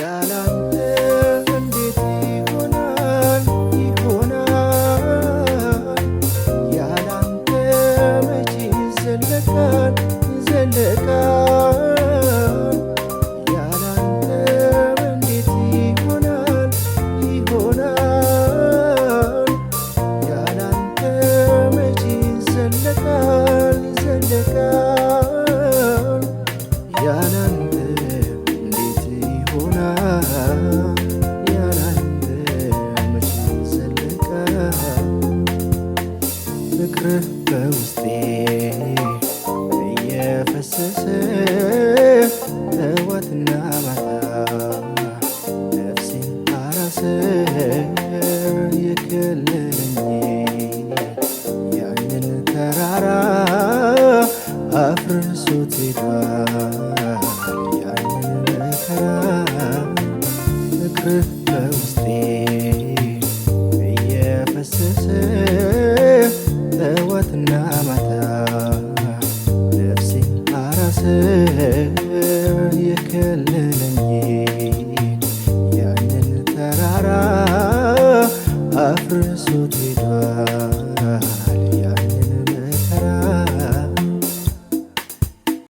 ያላንተ እንዴት ይሆናል ይሆናል ያላንተ መቼ ይዘለቃል ይዘለቃል ያላንተ እንዴት ይሆናል ይሆናል ያላንተ መቼ ይዘለቃል ይዘለቃል ያላንተ እንዴት ይሆናል ያላንተ መቼ ይዘለቃል ፍቅርህ በውስጤ እየፈሰሰ ጠዋትና ማታ ነፍሴን አራሰ የከለለኝ ያንን ተራራ አፍርሶት ሄዷል ያንን መከራ ፍቅርህ በውስጤ እየፈሰሰ ጠዋትና ማታ ነፍሴን አራሰ የከለለኝ ያንን ተራራ አፍርሶት ሄዷል